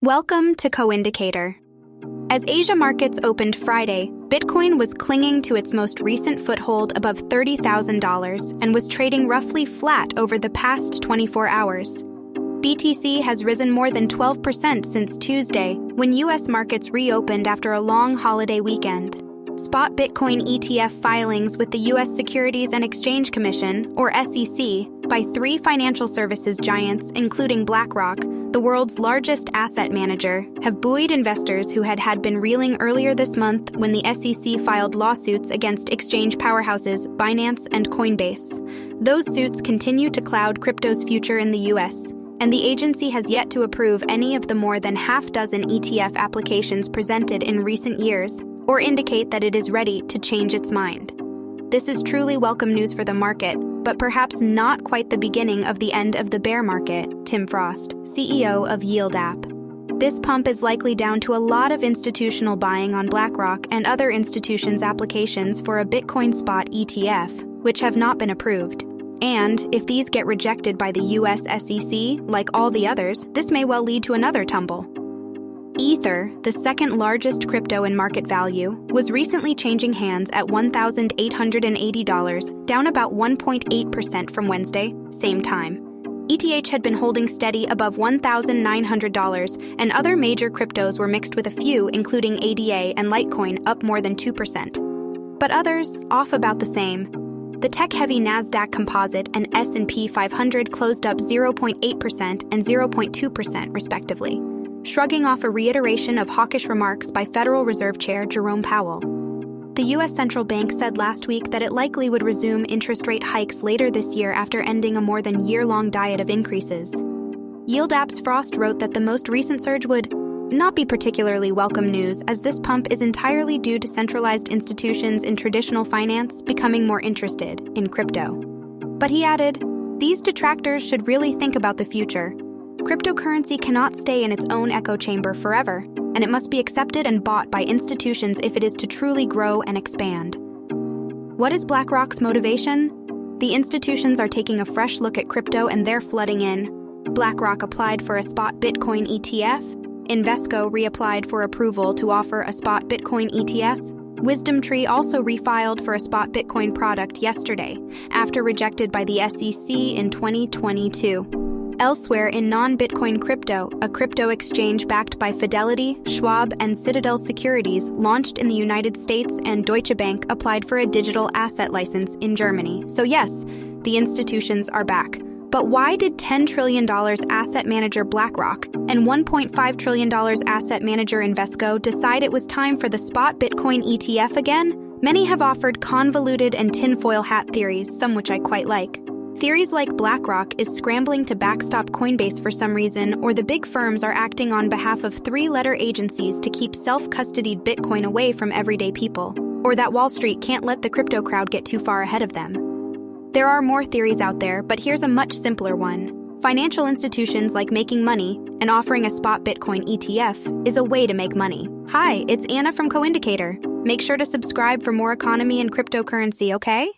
Welcome to CoIndicator. As Asia markets opened Friday, Bitcoin was clinging to its most recent foothold above $30,000 and was trading roughly flat over the past 24 hours. BTC has risen more than 12% since Tuesday, when U.S. markets reopened after a long holiday weekend. Spot Bitcoin ETF filings with the U.S. Securities and Exchange Commission, or SEC, by three financial services giants, including BlackRock, the world's largest asset manager, have buoyed investors who had been reeling earlier this month when the SEC filed lawsuits against exchange powerhouses Binance and Coinbase. Those suits continue to cloud crypto's future in the U.S., and the agency has yet to approve any of the more than half-dozen ETF applications presented in recent years, or indicate that it is ready to change its mind. This is truly welcome news for the market, but perhaps not quite the beginning of the end of the bear market, Tim Frost, CEO of Yield App. This pump is likely down to a lot of institutional buying on BlackRock and other institutions' applications for a Bitcoin spot ETF, which have not been approved. And if these get rejected by the US SEC, like all the others, this may well lead to another tumble. Ether, the second largest crypto in market value, was recently changing hands at $1,880, down about 1.8% from Wednesday, same time. ETH had been holding steady above $1,900, and other major cryptos were mixed with a few, including ADA and Litecoin, up more than 2%. But others, off about the same. The tech-heavy Nasdaq Composite and S&P 500 closed up 0.8% and 0.2%, respectively, shrugging off a reiteration of hawkish remarks by Federal Reserve Chair Jerome Powell. The U.S. Central Bank said last week that it likely would resume interest rate hikes later this year after ending a more than year-long diet of increases. Yield App's Frost wrote that the most recent surge would not be particularly welcome news, as this pump is entirely due to centralized institutions in traditional finance becoming more interested in crypto. But he added, these detractors should really think about the future. Cryptocurrency cannot stay in its own echo chamber forever, and it must be accepted and bought by institutions if it is to truly grow and expand. What is BlackRock's motivation? The institutions are taking a fresh look at crypto and they're flooding in. BlackRock applied for a spot Bitcoin ETF. Invesco reapplied for approval to offer a spot Bitcoin ETF. WisdomTree also refiled for a spot Bitcoin product yesterday, after rejected by the SEC in 2022. Elsewhere in non-Bitcoin crypto, a crypto exchange backed by Fidelity, Schwab, and Citadel Securities launched in the United States, and Deutsche Bank applied for a digital asset license in Germany. So yes, the institutions are back. But why did $10 trillion asset manager BlackRock and $1.5 trillion asset manager Invesco decide it was time for the spot Bitcoin ETF again? Many have offered convoluted and tinfoil hat theories, some which I quite like. Theories like BlackRock is scrambling to backstop Coinbase for some reason, or the big firms are acting on behalf of three-letter agencies to keep self-custodied Bitcoin away from everyday people, or that Wall Street can't let the crypto crowd get too far ahead of them. There are more theories out there, but here's a much simpler one. Financial institutions like making money, and offering a spot Bitcoin ETF is a way to make money. Hi, it's Anna from CoIndicator. Make sure to subscribe for more economy and cryptocurrency, okay?